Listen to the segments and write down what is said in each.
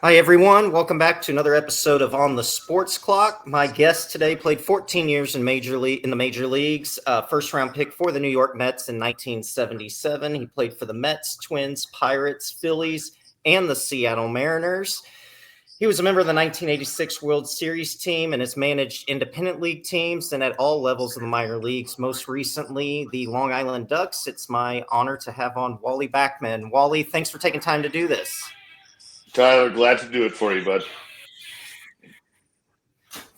Hi, everyone. Welcome back to another episode of On the Sports Clock. My guest today played 14 years in the major leagues. First round pick for the New York Mets in 1977. He played for the Mets, Twins, Pirates, Phillies, and the Seattle Mariners. He was a member of the 1986 World Series team and has managed independent league teams and at all levels of the minor leagues, most recently the Long Island Ducks. It's my honor to have on Wally Backman. Wally, thanks for taking time to do this. Tyler, glad to do it for you, bud.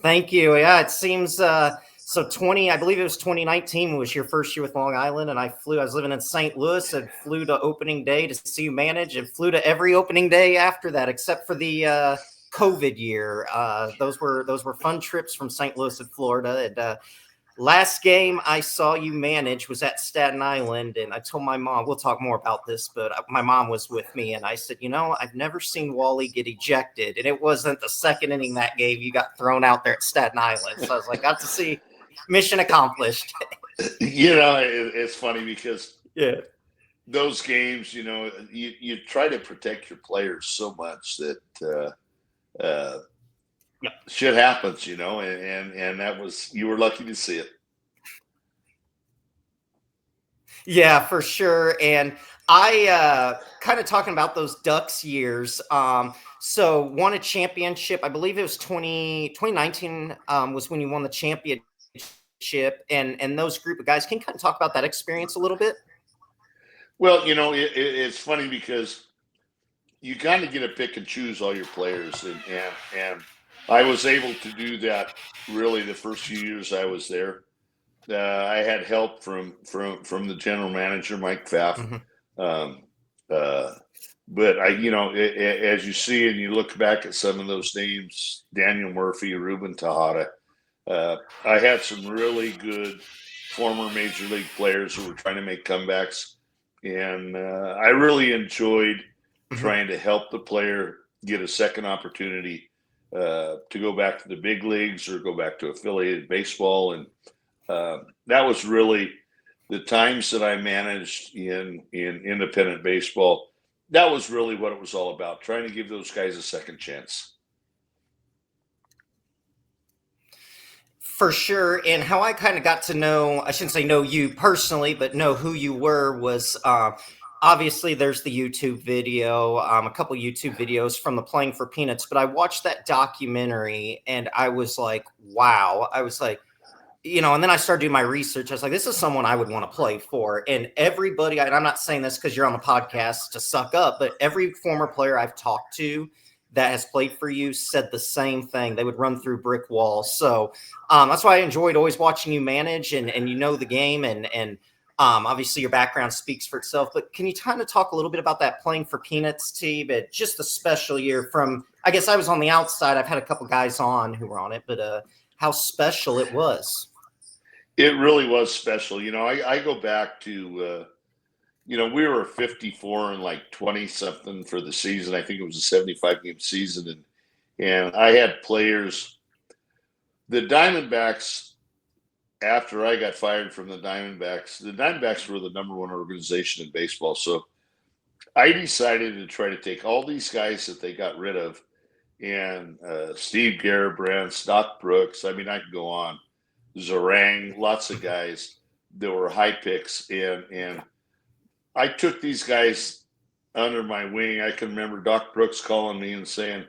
Thank you. Yeah, it seems so 20, I believe it was 2019 was your first year with Long Island, and I was living in St. Louis and flew to opening day to see you manage and flew to every opening day after that, except for the COVID year. Those were fun trips from St. Louis to Florida. And last game I saw you manage was at Staten Island, and I told my mom, we'll talk more about this, but my mom was with me, and I said, I've never seen Wally get ejected, and it wasn't the second inning that game you got thrown out there at Staten Island. So I was like, got to see, mission accomplished. It's funny because Yeah. those games, you try to protect your players so much that Yep. shit happens, and that was, you were lucky to see it. Yeah, for sure. And I kind of talking about those Ducks years. So won a championship. I believe it was 2019 was when you won the championship and those group of guys. Can you kind of talk about that experience a little bit? Well, it's funny because you kind of get to pick and choose all your players, and I was able to do that really the first few years I was there. I had help from the general manager, Mike Pfaff. Mm-hmm. Um, uh, but as you see and you look back at some of those names, Daniel Murphy, Ruben Tejada, I had some really good former major league players who were trying to make comebacks, and I really enjoyed trying to help the player get a second opportunity to go back to the big leagues or go back to affiliated baseball. And that was really the times that I managed in independent baseball. That was really what it was all about, trying to give those guys a second chance. For sure. And how I kind of got to know, I shouldn't say know you personally, but know who you were was obviously there's the YouTube video, a couple YouTube videos from the Playing for Peanuts, but I watched that documentary and I was like, wow. I was like, and then I started doing my research. I was like, this is someone I would want to play for. And everybody, and I'm not saying this because you're on the podcast to suck up, but every former player I've talked to that has played for you said the same thing. They would run through brick walls. So that's why I enjoyed always watching you manage and the game and obviously your background speaks for itself. But can you kind of talk a little bit about that Playing for Peanuts team? But just a special year from, I guess I was on the outside. I've had a couple guys on who were on it, but how special it was. It really was special. I go back to, we were 54 and like 20 something for the season. I think it was a 75 game season. And I had players, the Diamondbacks, after I got fired from the Diamondbacks were the number one organization in baseball. So I decided to try to take all these guys that they got rid of, and Steve Garibrand, Doc Brooks. I mean, I could go on. Zarang, lots of guys that were high picks, and I took these guys under my wing. I can remember Doc Brooks calling me and saying,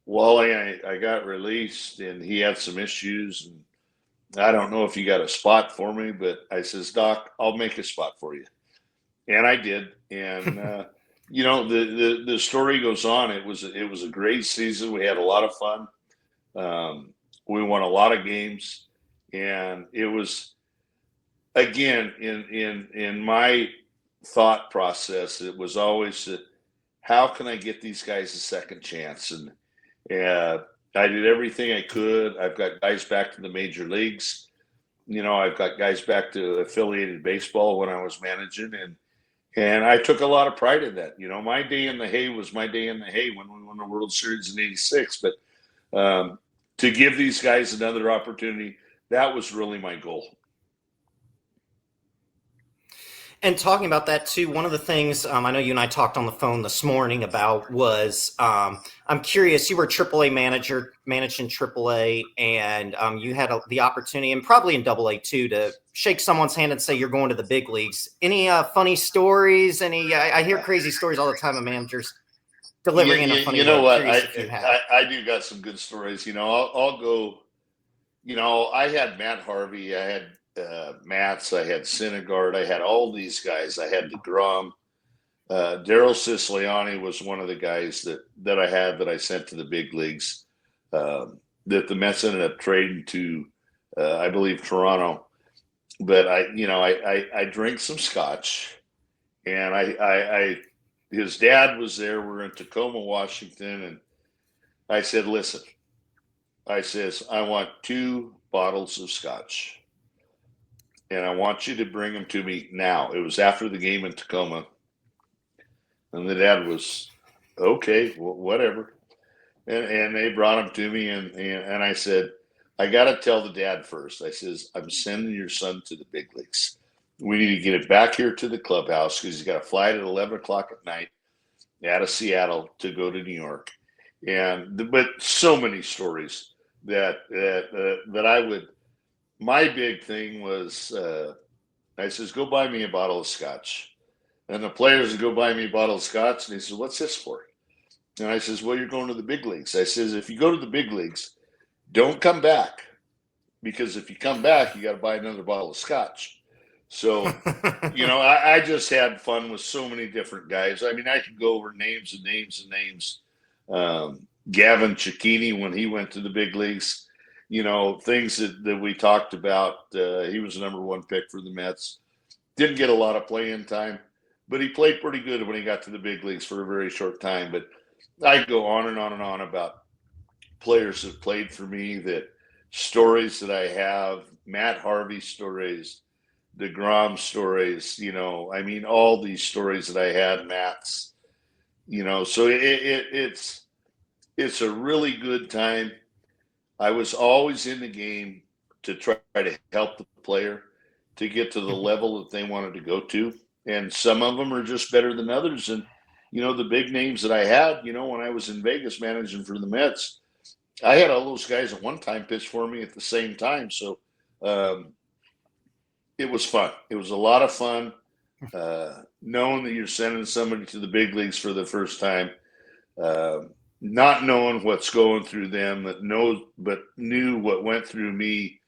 "Wally, I got released, and he had some issues, and I don't know if you got a spot for me." But I says, "Doc, I'll make a spot for you," and I did. And the story goes on. It was a great season. We had a lot of fun. We won a lot of games. And it was, again, in my thought process, it was always how can I get these guys a second chance? And I did everything I could. I've got guys back to the major leagues. I've got guys back to affiliated baseball when I was managing, and I took a lot of pride in that. My day in the hay was my day in the hay when we won the World Series in '86. But to give these guys another opportunity, that was really my goal. And talking about that too, one of the things I know you and I talked on the phone this morning about was I'm curious. You were a AAA manager, managed in AAA, and you had the opportunity, and probably in AA too, to shake someone's hand and say you're going to the big leagues. Any funny stories? I hear crazy stories all the time of managers You, delivering in you, a funny you know way. what? Curious if you have. I do got some good stories. I'll go. I had Matt Harvey, I had Mats, I had Syndergaard, I had all these guys. I had DeGrom. Daryl Siciliani was one of the guys that I had that I sent to the big leagues. That the Mets ended up trading to, I believe, Toronto. But I drank some scotch, and his dad was there. We're in Tacoma, Washington, and I said, "Listen," I says, "I want 2 bottles of scotch, and I want you to bring them to me now." It was after the game in Tacoma, and the dad was, "Okay, well, whatever." And they brought them to me, and I said, "I got to tell the dad first." I says, "I'm sending your son to the big leagues. We need to get it back here to the clubhouse because he's got a flight at 11 o'clock at night out of Seattle to go to New York." But so many stories that I would. My big thing was, I says, "Go buy me a bottle of scotch," and the players would go buy me a bottle of scotch, and he says, "What's this for?" And I says, "Well, you're going to the big leagues." I says, "If you go to the big leagues, don't come back, because if you come back, you got to buy another bottle of scotch." So, I just had fun with so many different guys. I mean, I could go over names and names and names. Gavin Cicchini, when he went to the big leagues, things that we talked about. He was the #1 pick for the Mets. Didn't get a lot of playing time, but he played pretty good when he got to the big leagues for a very short time. But I go on and on and on about players that played for me, that stories that I have, Matt Harvey stories, DeGrom stories, I mean, all these stories that I had, Matt's, so it's a really good time. I was always in the game to try to help the player to get to the level that they wanted to go to. And some of them are just better than others. And, the big names that I had, when I was in Vegas managing for the Mets, I had all those guys at one time pitch for me at the same time. So it was fun. It was a lot of fun knowing that you're sending somebody to the big leagues for the first time. Not knowing what's going through them, but knew what went through me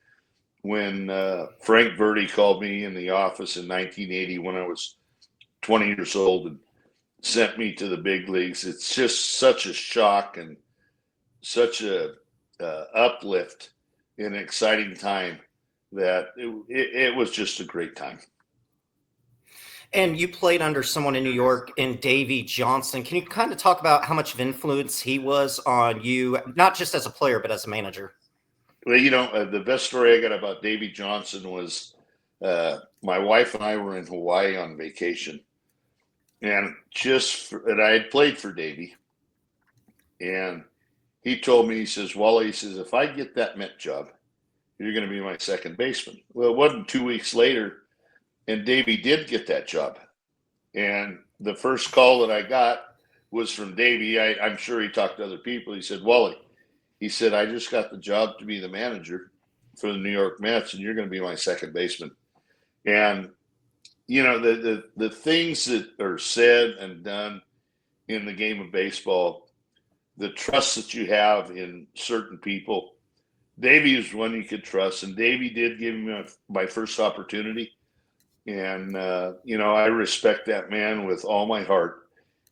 when Frank Verde called me in the office in 1980 when I was 20 years old and sent me to the big leagues. It's just such a shock and such a uplift and exciting time that it was just a great time. And you played under someone in New York in Davey Johnson. Can you kind of talk about how much of influence he was on you, not just as a player, but as a manager? Well, the best story I got about Davey Johnson was my wife and I were in Hawaii on vacation. And I had played for Davey. And he told me, he says, "Wally," he says, "if I get that Met job, you're going to be my second baseman." Well, it wasn't 2 weeks later, and Davey did get that job. And the first call that I got was from Davey. I'm sure he talked to other people. He said, "Wally," he said, "I just got the job to be the manager for the New York Mets, and you're going to be my second baseman." And, the things that are said and done in the game of baseball, the trust that you have in certain people. Davey is one you could trust, and Davey did give me my first opportunity. And, I respect that man with all my heart,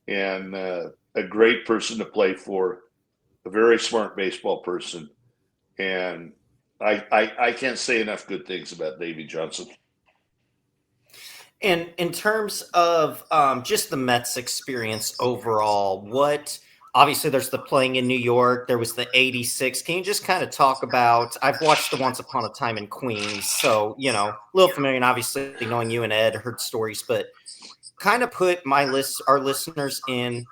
and a great person to play for, a very smart baseball person. And I can't say enough good things about Davey Johnson. And in terms of just the Mets experience overall, obviously there's the playing in New York, there was the 86. Can you just kind of talk about, I've watched the Once Upon a Time in Queens, so, a little familiar, and obviously knowing you and Ed, heard stories, but kind of put our listeners in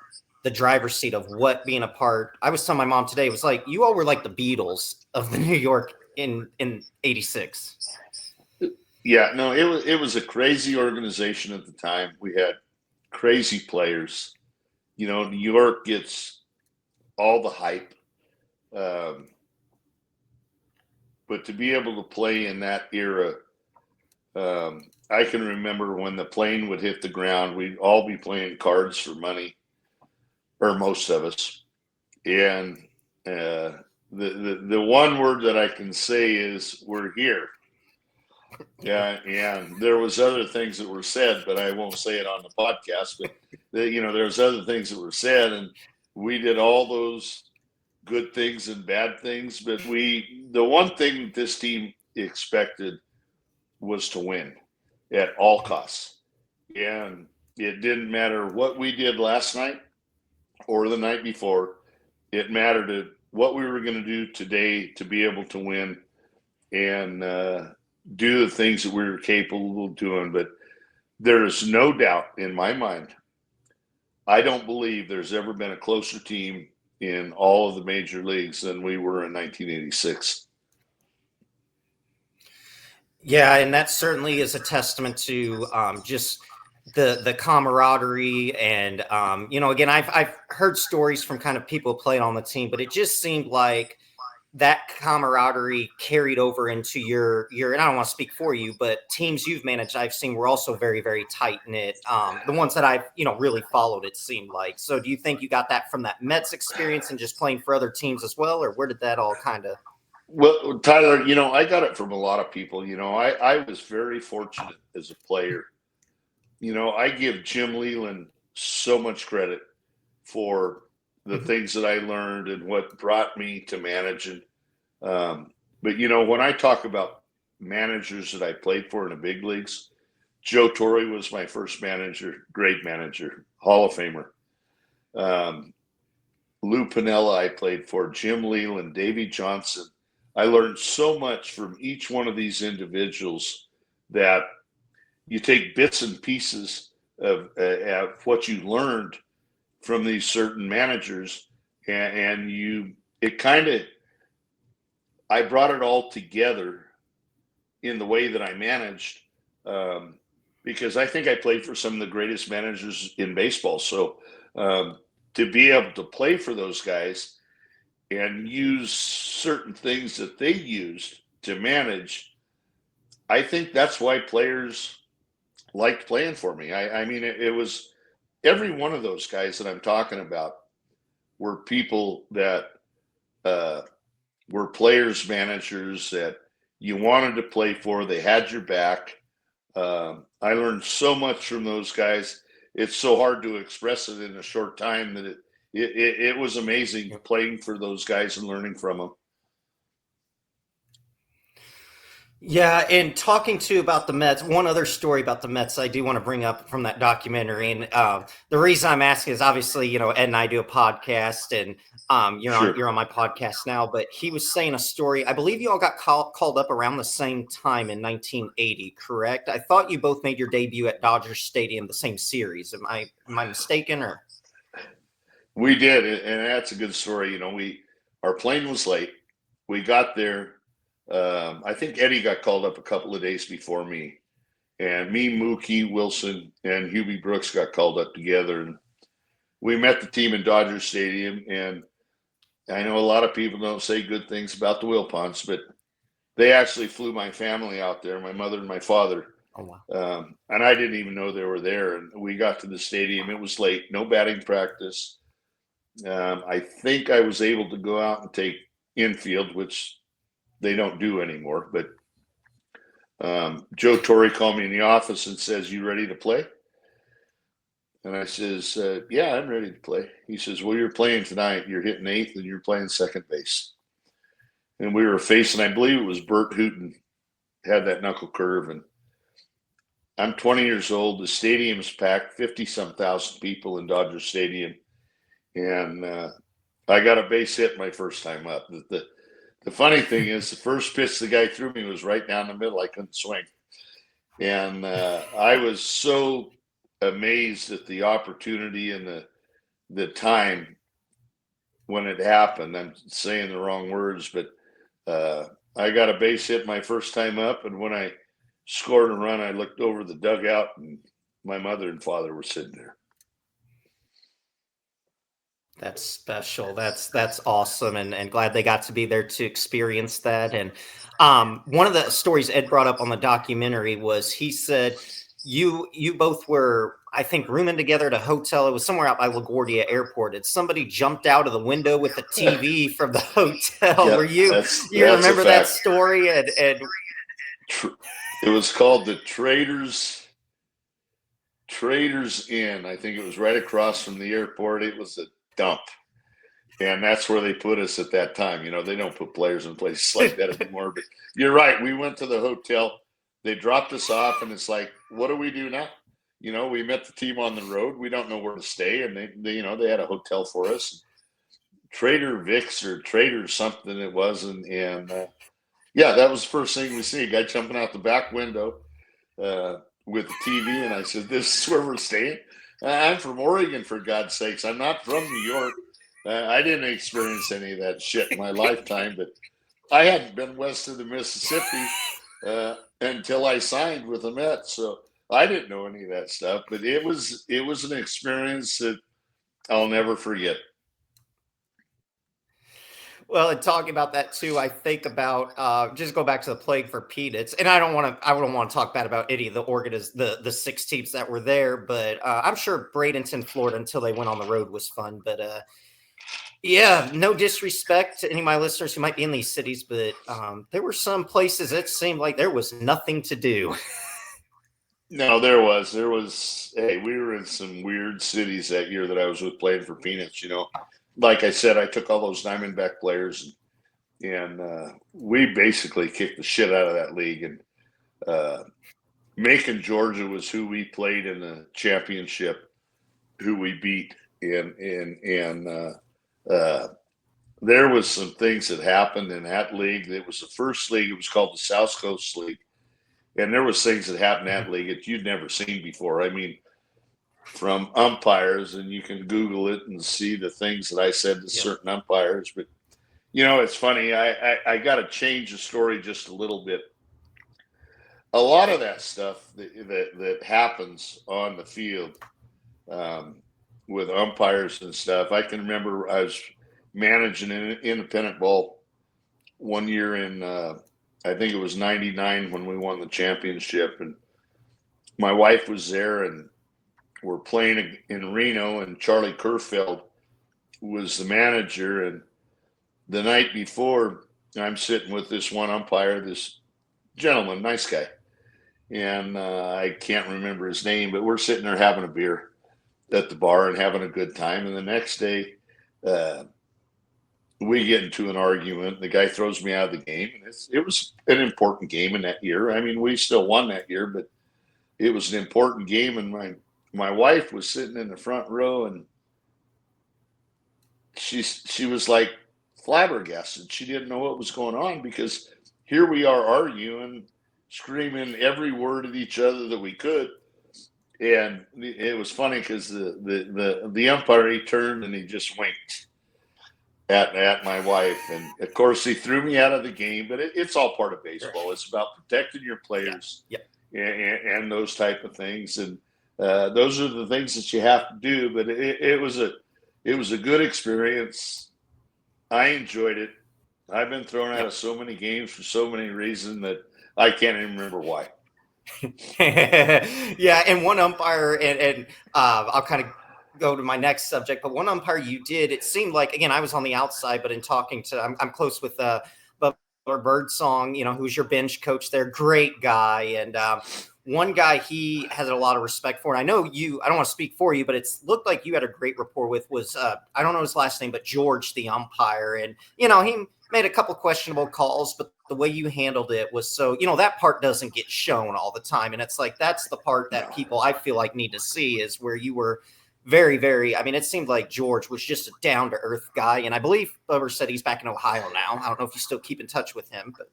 the driver's seat of what being a part. I was telling my mom today, it was like, you all were like the Beatles of the New York in 86. Yeah, no, it was a crazy organization at the time. We had crazy players. New York gets all the hype, um, but to be able to play in that era, I can remember when the plane would hit the ground, we'd all be playing cards for money, or most of us. And the one word that I can say is "we're here." Yeah, and there was other things that were said, but I won't say it on the podcast. But there's other things that were said, and we did all those good things and bad things. But the one thing that this team expected was to win at all costs, and it didn't matter what we did last night or the night before. It mattered what we were going to do today to be able to win and do the things that we were capable of doing. But there is no doubt in my mind, I don't believe there's ever been a closer team in all of the major leagues than we were in 1986. Yeah, and that certainly is a testament to just the camaraderie, and again, I've heard stories from kind of people playing on the team, but it just seemed like that camaraderie carried over into your and I don't want to speak for you, but teams you've managed I've seen were also very, very tight knit. The ones that I've really followed, it seemed like. So do you think you got that from that Mets experience and just playing for other teams as well, or where did that all kind of? Well, Tyler, I got it from a lot of people. I was very fortunate as a player. I give Jim Leyland so much credit for the Mhm. things that I learned and what brought me to managing. But when I talk about managers that I played for in the big leagues, Joe Torre was my first manager, great manager, Hall of Famer. Um, Lou Piniella I played for, Jim Leyland, Davey Johnson. I learned so much from each one of these individuals that you take bits and pieces of what you learned from these certain managers, and it kind of, I brought it all together in the way that I managed, um, because I think I played for some of the greatest managers in baseball. So um, to be able to play for those guys and use certain things that they used to manage, I think that's why players liked playing for me. I mean, it was every one of those guys that I'm talking about were people that uh, were players, managers that you wanted to play for. They had your back. I learned so much from those guys. It's so hard to express it in a short time that it was amazing playing for those guys and learning from them. Yeah, and talking to you about the Mets, one other story about the Mets I do want to bring up from that documentary, and the reason I'm asking is obviously Ed and I do a podcast, and Sure. you're on my podcast now. But he was saying a story. I believe you all got called up around the same time in 1980, correct? I thought you both made your debut at Dodger Stadium the same series. Am I mistaken or? We did, and that's a good story. Our plane was late. We got there. I think Eddie got called up a couple of days before me, and me, Mookie Wilson, and Hubie Brooks got called up together, and we met the team in Dodger Stadium. And I know a lot of people don't say good things about the Wilpons, but they actually flew my family out there, my mother and my father. Oh wow. And I didn't even know they were there. And we got to the stadium. It was late, no batting practice. I think I was able to go out and take infield, which they don't do anymore. But Joe Torre called me in the office and says, "You ready to play?" And I says, "Yeah, I'm ready to play." He says, "Well, you're playing tonight. You're hitting eighth and you're playing second base." And we were facing, I believe it was Bert Hooton, had that knuckle curve. And I'm 20 years old. The stadium's packed, 50 some thousand people in Dodger Stadium. And I got a base hit my first time up. The funny thing is, the first pitch the guy threw me was right down the middle. I couldn't swing. And I was so amazed at the opportunity and the time when it happened. I'm saying the wrong words, but I got a base hit my first time up. And when I scored a run, I looked over the dugout, and my mother and father were sitting there. That's special. That's awesome, and glad they got to be there to experience that. And one of the stories Ed brought up on the documentary was he said you both were, I think, rooming together at a hotel. It was somewhere out by LaGuardia Airport, and somebody jumped out of the window with the TV from the hotel. Yep, Were you that's a remember that fact. story? And It was called the Traders Inn. I think it was right across from the airport. It was a dump. And that's where they put us at that time. You know, they don't put players in places like that anymore. But you're right. We went to the hotel. They dropped us off, and it's like, what do we do now? You know, we met the team on the road. We don't know where to stay, and they had a hotel for us. Trader Vic's or Trader something it was, and yeah, that was the first thing we see. A guy jumping out the back window with the TV, and I said, "This is where we're staying." I'm from Oregon, for God's sakes. I'm not from New York. I didn't experience any of that shit in my lifetime, but I hadn't been west of the Mississippi until I signed with the Mets, so I didn't know any of that stuff. But it was an experience that I'll never forget. well, and talking about that too, I think about just go back to the Plague for Peanuts, and I don't want to talk bad about any of the six teams that were there, but I'm sure Bradenton, Florida, until they went on the road was fun. But yeah, no disrespect to any of my listeners who might be in these cities, but there were some places it seemed like there was nothing to do. No, there was. Hey, we were in some weird cities that year that I was with playing for Peanuts. You know, like I said, I took all those Diamondback players, and we basically kicked the shit out of that league. And Macon, Georgia, was who we played in the championship, who we beat, and there was some things that happened in that league. It was the first league. It was called the South Coast League. And there was things that happened in that league that you'd never seen before. I mean, from umpires, and you can Google it and see the things that I said to certain umpires. But, you know, it's funny. I got to change the story just a little bit. A lot of that stuff that happens on the field with umpires and stuff. I can remember I was managing an independent ball one year in I think it was 99 when we won the championship, and my wife was there, and we're playing in Reno, and Charlie Kerfeld was the manager. And the night before, I'm sitting with this one umpire, this gentleman, nice guy, and I can't remember his name, but we're sitting there having a beer at the bar and having a good time. And the next day, we get into an argument. The guy throws me out of the game. And it was an important game in that year. I mean, we still won that year, but it was an important game. And my wife was sitting in the front row, and she was like flabbergasted. She didn't know what was going on, because here we are arguing, screaming every word at each other that we could. And it was funny because the umpire, he turned and he just winked at my wife, and of course he threw me out of the game. But it's all part of baseball. It's about protecting your players, and those type of things, and those are the things that you have to do. But it was a good experience. I enjoyed it. I've been thrown out of so many games for so many reasons that I can't even remember why. Yeah, and one umpire, and I'll kind of go to my next subject, but one umpire you did, it seemed like, again, I was on the outside, but in talking to, I'm close with Butler Birdsong, you know, who's your bench coach there, great guy. And one guy he has a lot of respect for, and I know I don't want to speak for you, but it's looked like you had a great rapport with, was, I don't know his last name, but George, the umpire. And, you know, he made a couple questionable calls, but the way you handled it was so, you know, that part doesn't get shown all the time. And it's like, that's the part that people, I feel like, need to see, is where you were very, very, I mean, it seemed like George was just a down to earth guy. And I believe Bubber said he's back in Ohio now. I don't know if you still keep in touch with him, but.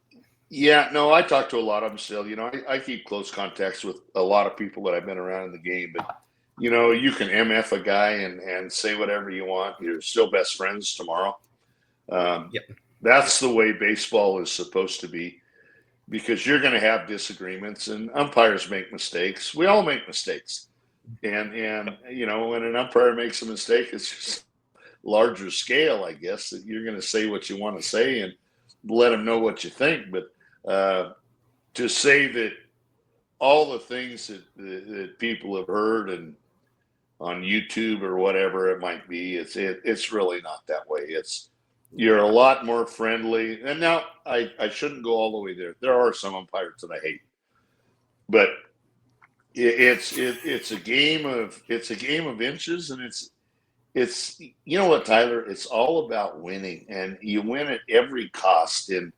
Yeah, no, I talk to a lot of them still. You know, I keep close contacts with a lot of people that I've been around in the game. But, you know, you can MF a guy and say whatever you want. You're still best friends tomorrow. That's the way baseball is supposed to be. because you're going to have disagreements, and umpires make mistakes. We all make mistakes. And you know, when an umpire makes a mistake, it's just larger scale, I guess, that you're going to say what you want to say and let them know what you think. But to say that all the things that people have heard and on YouTube or whatever it might be, it's really not that way. You're a lot more friendly. And now I shouldn't go all the way there. There are some umpires that I hate, but it's a game of inches, and it's you know what, Tyler, it's all about winning, and you win at every cost. And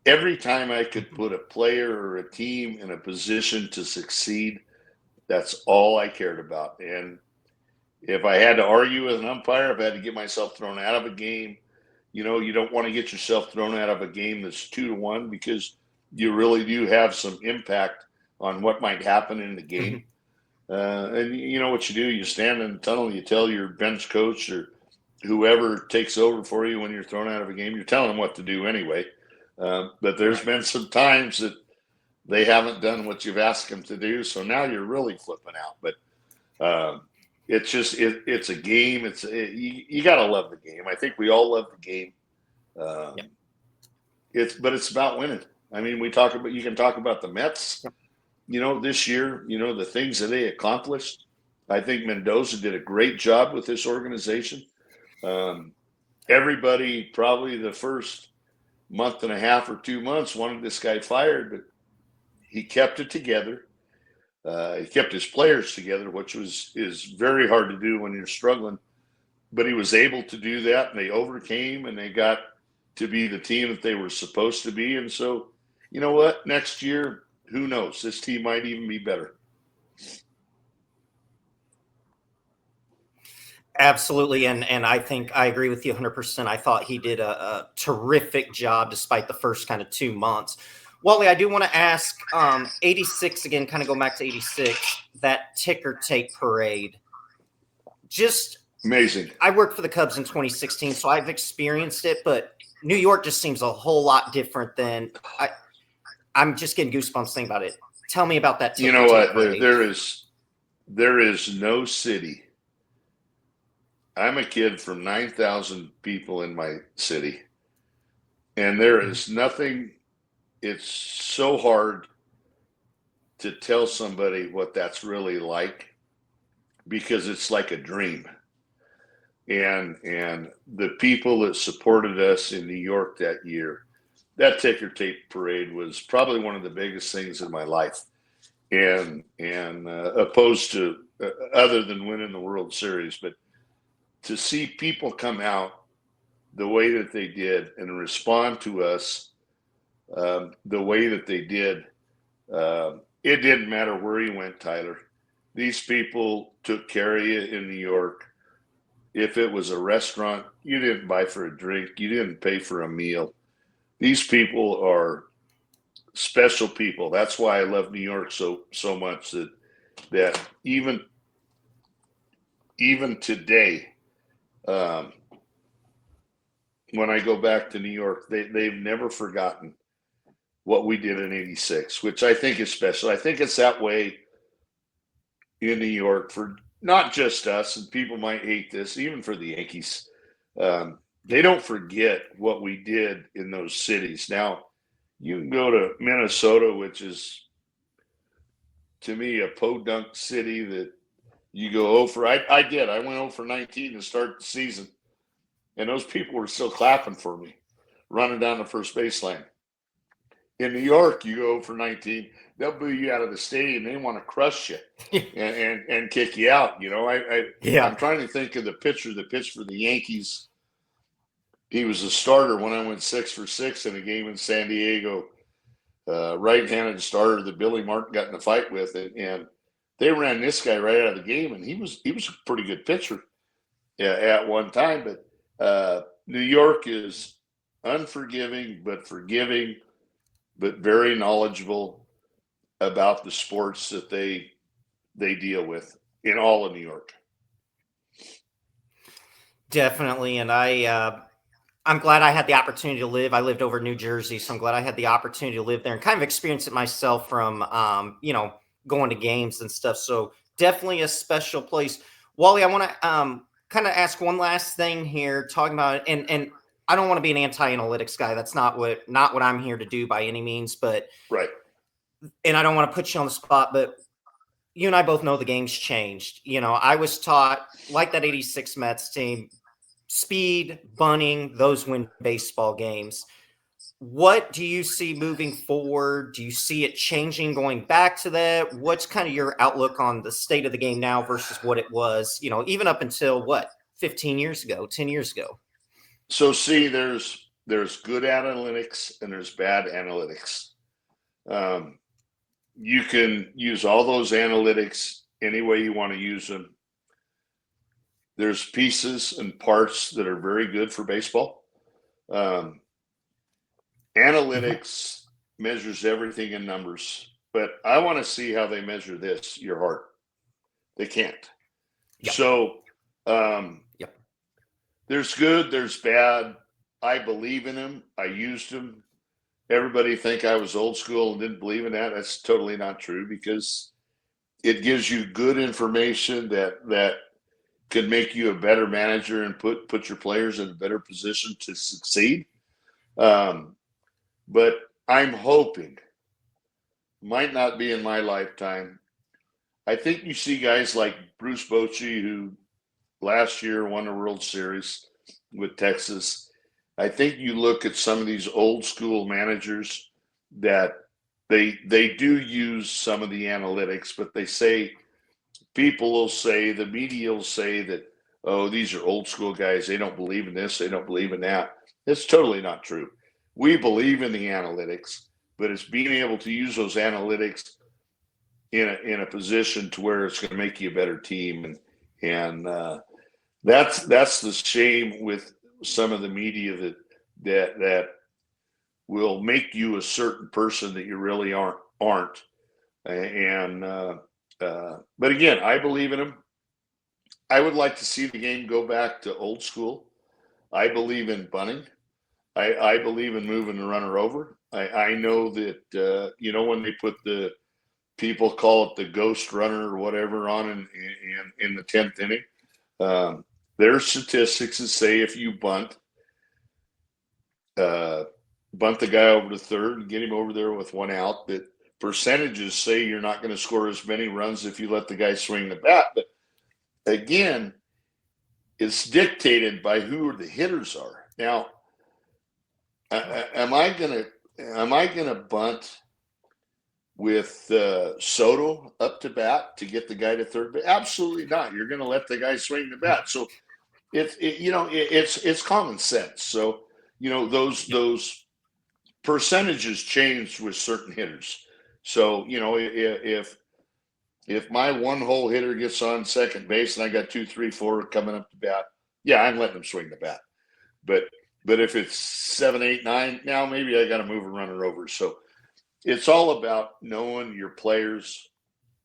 every time I could put a player or a team in a position to succeed, that's all I cared about. And if I had to argue with an umpire, if I had to get myself thrown out of a game, you know, you don't want to get yourself thrown out of a game that's 2-1, because you really do have some impact on what might happen in the game. And you know what you do? You stand in the tunnel, you tell your bench coach or whoever takes over for you when you're thrown out of a game, you're telling them what to do anyway. But there's been some times that they haven't done what you've asked them to do, so now you're really flipping out. But it's just it's a game. You got to love the game. I think we all love the game. It's about winning. I mean, you can talk about the Mets. You know, this year, you know, the things that they accomplished. I think Mendoza did a great job with this organization. Everybody, probably the first month and a half or 2 months, wanted this guy fired, but he kept it together. He kept his players together, which is very hard to do when you're struggling. But he was able to do that, and they overcame, and they got to be the team that they were supposed to be. And so, you know what? Next year, who knows? This team might even be better. Absolutely, and I think I agree with you 100%. I thought he did a terrific job despite the first kind of 2 months. Wally, I do want to ask, 86 again, kind of go back to 86, that ticker tape parade. Just amazing. I worked for the Cubs in 2016, so I've experienced it, but New York just seems a whole lot different than I'm just getting goosebumps thinking about it. Tell me about that ticker You know what? parade. There is no city. I'm a kid from 9,000 people in my city, and there is nothing. It's so hard to tell somebody what that's really like, because it's like a dream. And the people that supported us in New York that year, that ticker tape parade was probably one of the biggest things in my life. And opposed to other than winning the World Series, but to see people come out the way that they did and respond to us the way that they did, it didn't matter where you went, Tyler. These people took care of you in New York. If it was a restaurant, you didn't buy for a drink. You didn't pay for a meal. These people are special people. That's why I love New York so much, that even today, when I go back to New York, they've never forgotten what we did in 86, which I think is special. I think it's that way in New York for not just us, and people might hate this, even for the Yankees. They don't forget what we did in those cities. Now, you can go to Minnesota, which is, to me, a podunk city that you go over. I did. I went over 19 to start the season, and those people were still clapping for me, running down the first baseline. In New York, you go for 19, they'll boo you out of the stadium. They want to crush you and kick you out. You know, I'm trying to think of the pitcher that pitched for the Yankees. He was a starter when I went 6 for 6 in a game in San Diego. Right-handed starter that Billy Martin got in a fight with, and they ran this guy right out of the game, and he was a pretty good pitcher at one time. But New York is unforgiving but forgiving, but very knowledgeable about the sports that they deal with in all of New York. Definitely, and I I'm glad I had the opportunity to live. I lived over in New Jersey, so I'm glad I had the opportunity to live there and kind of experience it myself from, going to games and stuff. So definitely a special place. Wally, I want to kind of ask one last thing here, talking about, and I don't want to be an anti-analytics guy. That's not what I'm here to do by any means. But Right. and I don't want to put you on the spot, but you and I both know the game's changed. I was taught, like that '86 Mets team, speed, bunting, those win baseball games. What do you see moving forward? Do you see it changing, going back to that? What's kind of your outlook on the state of the game now versus what it was, even up until 15 years ago, 10 years ago? So see, there's good analytics and there's bad analytics. You can use all those analytics any way you want to use them. There's pieces and parts that are very good for baseball. Analytics measures everything in numbers, but I want to see how they measure this, your heart. They can't. Yep. So Yep. there's good, there's bad. I believe in them. I used them. Everybody think I was old school and didn't believe in that. That's totally not true, because it gives you good information that could make you a better manager and put your players in a better position to succeed. But I'm hoping, might not be in my lifetime. I think you see guys like Bruce Bochy, who last year won the World Series with Texas. I think you look at some of these old school managers that they do use some of the analytics, but they say, people will say, the media will say that, oh, these are old school guys. They don't believe in this. They don't believe in that. It's totally not true. We believe in the analytics, but it's being able to use those analytics in a position to where it's going to make you a better team. And that's the shame with some of the media that will make you a certain person that you really aren't. And but again, I believe in them. I would like to see the game go back to old school. I believe in bunting. I believe in moving the runner over. I know that when they put the, people call it the ghost runner or whatever on in the 10th inning. There's statistics that say if you bunt the guy over to third and get him over there with one out, that percentages say you're not going to score as many runs if you let the guy swing the bat. But again, it's dictated by who the hitters are. Now, am I gonna bunt with Soto up to bat to get the guy to third? But absolutely not. You're going to let the guy swing the bat. So it's common sense. So those percentages change with certain hitters. So if my one hole hitter gets on second base and I got 2, 3, 4 coming up to bat, yeah, I'm letting him swing the bat. But if it's 7, 8, 9, now maybe I got to move a runner over. So it's all about knowing your players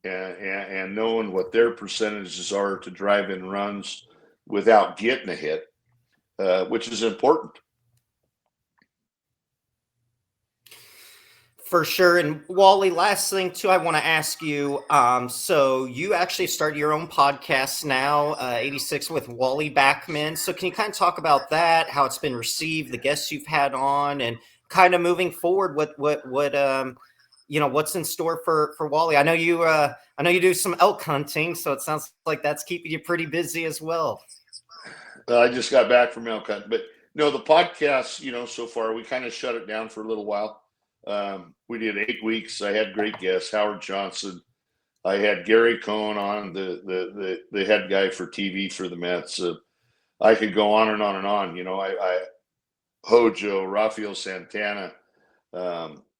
and knowing what their percentages are to drive in runs without getting a hit, which is important. For sure. And Wally, last thing too, I want to ask you. So you actually started your own podcast now, 86 with Wally Backman. So can you kind of talk about that, how it's been received, the guests you've had on, and kind of moving forward, what's in store for Wally? I know you do some elk hunting, so it sounds like that's keeping you pretty busy as well. I just got back from elk hunting, but no, the podcast, so far we kind of shut it down for a little while. We did 8 weeks. I had great guests, Howard Johnson. I had Gary Cohen on, the head guy for TV for the Mets. I could go on and on and on. Hojo, Rafael Santana,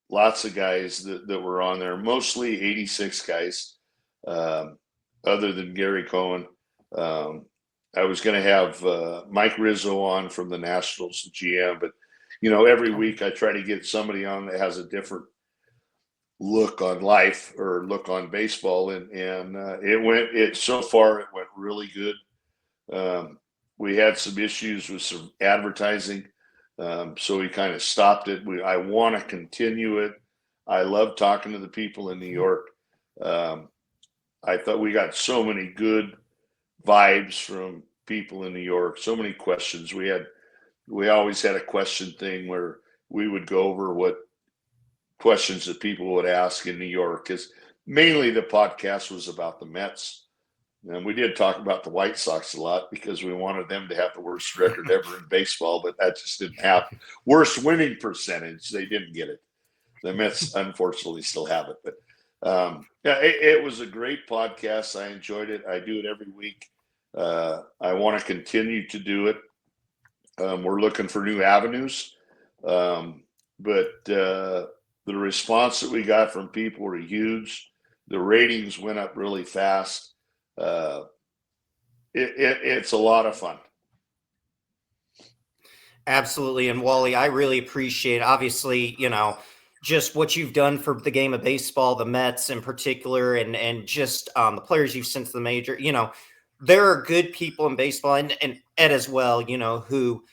lots of guys that were on there, mostly 86 guys, other than Gary Cohen. I was going to have Mike Rizzo on from the Nationals, GM, but every week I try to get somebody on that has a different look on life or look on baseball. And so far it went really good. We had some issues with some advertising. So we kind of stopped it. I want to continue it. I love talking to the people in New York. I thought we got so many good vibes from people in New York, so many questions. We always had a question thing where we would go over what questions that people would ask in New York, because mainly the podcast was about the Mets. And we did talk about the White Sox a lot because we wanted them to have the worst record ever in baseball, but that just didn't happen. Worst winning percentage, they didn't get it. The Mets, unfortunately, still have it. But yeah, it was a great podcast. I enjoyed it. I do it every week. I want to continue to do it. We're looking for new avenues. But the response that we got from people were huge. The ratings went up really fast. It's a lot of fun. Absolutely. And Wally, I really appreciate, obviously, just what you've done for the game of baseball, the Mets in particular, and just the players you've sent to the major. There are good people in baseball, and Ed as well, who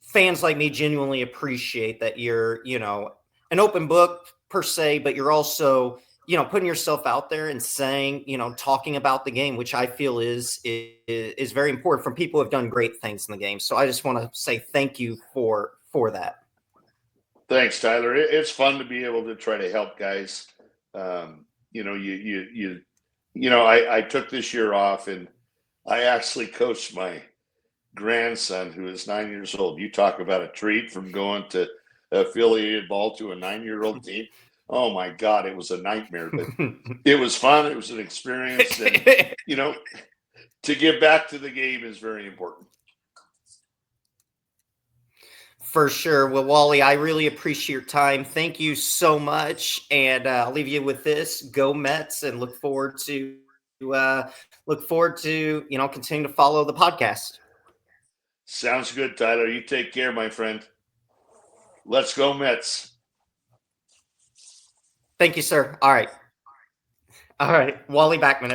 fans like me genuinely appreciate that you're, an open book per se, but you're also, putting yourself out there and saying, talking about the game, which I feel is very important from people who have done great things in the game. So I just want to say thank you for that. Thanks, Tyler. It's fun to be able to try to help guys. I took this year off, and I actually coached my grandson, who is 9 years old. You talk about a treat from going to affiliated ball to a 9-year-old team. Oh my God, it was a nightmare, but it was fun. It was an experience, and to give back to the game is very important. For sure. Well, Wally, I really appreciate your time. Thank you so much, and I'll leave you with this: Go Mets, and look forward to continue to follow the podcast. Sounds good, Tyler. You take care, my friend. Let's go Mets. Thank you, sir. All right. Wally Backman.